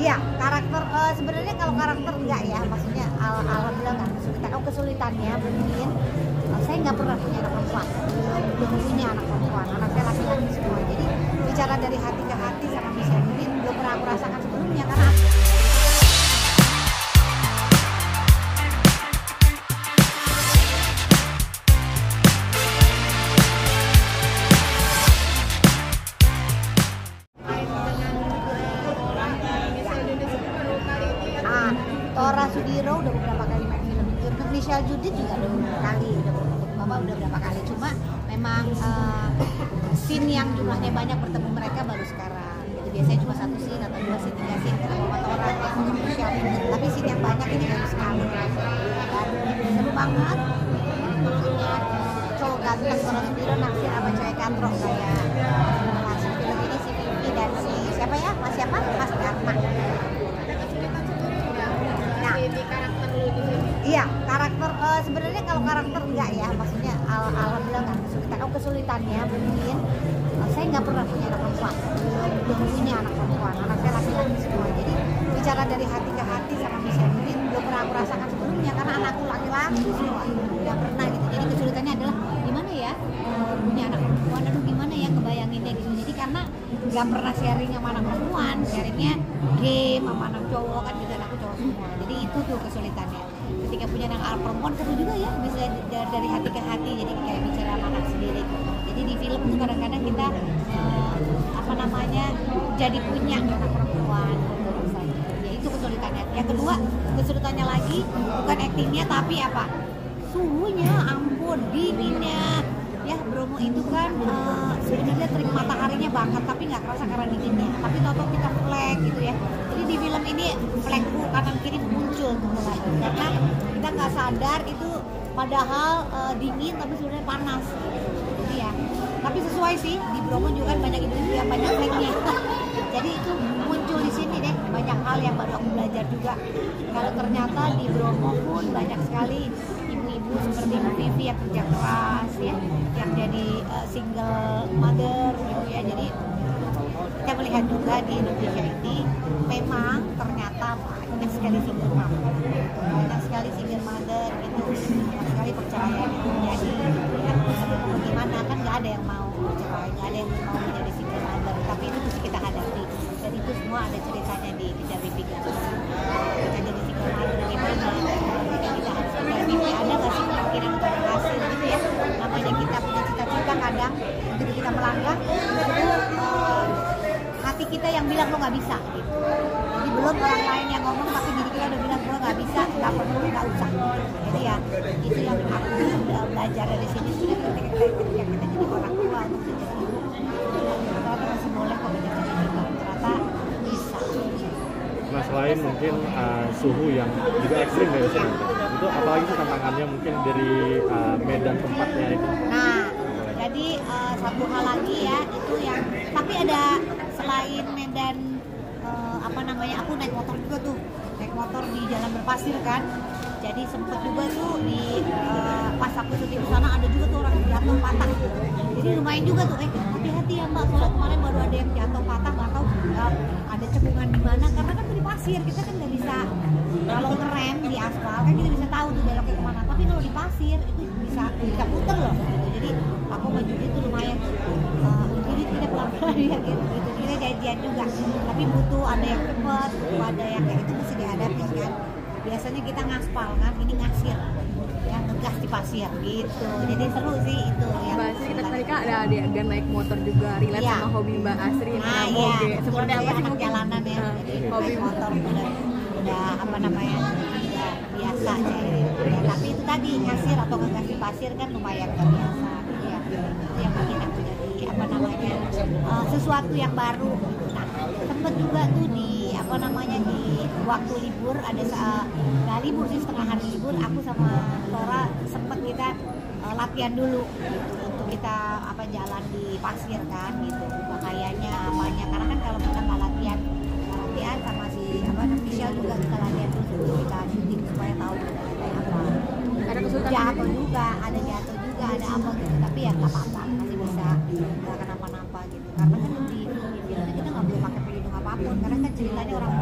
Iya, karakter sebenarnya kalau karakter enggak ya, maksudnya alhamdulillah nggak kesulitan. Oh kesulitannya mungkin saya nggak pernah punya anak perempuan, belum punya anak perempuan, anaknya laki-laki semua. Jadi bicara dari hati ke hati sama Michelle mungkin belum pernah aku rasakan sebelumnya karena Tora Sudiro udah beberapa kali main film itu. Michelle Judith juga udah beberapa kali, udah berapa kali. Cuma memang scene yang jumlahnya banyak bertemu mereka baru sekarang. Jadi biasanya cuma 1 scene atau 2 scene, 3 scene sama Tora sama Michelle. Tapi scene yang banyak ini baru sekali. Dan seru banget. Maksudnya cowok ganteng Tora Sudiro naksir sama cewek katrok kayak hasil film ini si Vivi dan si siapa ya? Mas siapa? Mas Dharma. Di karakter lu di sini. Iya, karakter sebenarnya kalau karakter enggak ya, maksudnya alhamdulillah nggak kesulitan. Oh kesulitannya mungkin saya nggak pernah punya anak perempuan, belum punya anak perempuan, anaknya laki-laki semua. Jadi bicara dari hati ke hati sama Michelle mungkin belum pernah aku rasakan sebelumnya karena anakku laki-laki semua, nggak pernah gitu. Jadi kesulitannya adalah gimana ya punya anak perempuan, aduh gimana ya kebayanginnya gitu. Jadi karena nggak pernah sharing sama anak perempuan, sharingnya game sama anak cowok kan gitu, anakku cowok semua. Jadi itu tuh kesulitannya. Ketika punya anak perempuan seru juga ya, bisa dari hati ke hati, jadi kayak bicara sama anak sendiri. Jadi di film tuh kadang-kadang kita apa namanya jadi punya anak perempuan gitu rasanya. Ya itu kesulitannya. Yang kedua kesulitannya lagi bukan aktingnya tapi apa? Suhunya, ampun dinginnya. Ya Bromo itu kan sebenarnya terik mataharinya banget tapi nggak kerasa karena dinginnya. Tapi tau-tau kita flag gitu ya. Jadi di film ini flagku kanan kiri muncul tuh lagi karena kita nggak sadar itu padahal dingin tapi sebenarnya panas. Jadi ya. Tapi sesuai sih di Bromo juga kan banyak itu yang banyak flagnya. Jadi itu muncul di sini deh banyak hal yang baru aku belajar juga. Kalau ternyata di Bromo pun banyak sekali ibu-ibu seperti Bu Vivi yang kerja keras ya, yang jadi single mother gitu ya. Jadi kita melihat juga di Indonesia ini memang ternyata banyak sekali single mother, banyak sekali single mother gitu, banyak sekali perceraian yang terjadi. Ya, gimana kan nggak ada yang mau bercerai, nggak ada yang mau menjadi single mother, tapi itu mesti kita hadapi. Dan itu semua ada ceritanya di Kejar Mimpi Gagal. Kita jadi single mother gimana? Kita harus kejar mimpi. Ada nggak sih kemungkinan untuk berhasil gitu ya? Namanya kita punya cita-cita kadang begitu kita melangkah itu hati kita yang bilang lo nggak bisa gitu. Jadi belum orang lain yang ngomong tapi diri kita udah bilang gue nggak bisa, nggak perlu, nggak usah. Jadi ya itu yang aku belajar dari sini sudah ketika kita jadi orang tua untuk menjadi ibu. Ternyata masih boleh kok bercita-cita. Ternyata bisa. Nah selain mungkin suhu yang juga ekstrim dari sini, itu apalagi sih tantangannya mungkin dari medan tempatnya itu? Nah, jadi satu hal lagi ya itu yang tapi ada selain medan apa namanya aku naik motor juga tuh, naik motor di jalan berpasir kan. Jadi sempet juga tuh di pas aku syuting sana ada juga tuh orang jatuh patah. Jadi lumayan juga tuh hati-hati ya Mbak, soalnya kemarin baru ada yang jatuh patah nggak tahu ada cekungan di mana karena kan di pasir kita kan nggak bisa kalau ngerem di aspal kan kita bisa tahu tuh beloknya kemana. Tapi kalau di pasir itu bisa puter loh gitu. Jadi aku sama Judit tuh lumayan Judit kita pelan-pelan ya gitu. Kita janjian juga. Tapi butuh ada yang cepet, butuh ada yang kayak itu mesti dihadapi kan. Biasanya kita ngaspal kan, ini ngasir yang ngegas di pasir gitu. Jadi seru sih itu yang Mbak Asri kita tadi kan ada adegan naik motor juga relate Iya. sama hobi Mbak Asri yang Nah, moge. iya. Seperti apa sih anak mungkin jalanan ya. Jadi hobi naik motor udah apa namanya? Udah biasa aja ya. Tapi itu tadi ngasir atau ngegas di pasir kan lumayan terbiasa. Jadi ya itu yang bikin aku jadi apa namanya? Sesuatu yang baru. Nah, sempet juga tuh di apa namanya di waktu libur ada nggak libur sih setengah hari libur aku sama Tora sempet kita latihan dulu gitu, untuk kita apa jalan di pasir kan gitu bahayanya apanya karena kan kalau kita nggak latihan sama si apa Michelle juga kita latihan dulu sebelum kita syuting supaya tahu kayak apa. ada kesulitan Jatuh juga ada ada apa gitu tapi ya nggak apa-apa masih bisa nggak kenapa-napa gitu karena kan di filmnya kita nggak perlu pakai pelindung apapun karena kan ceritanya orang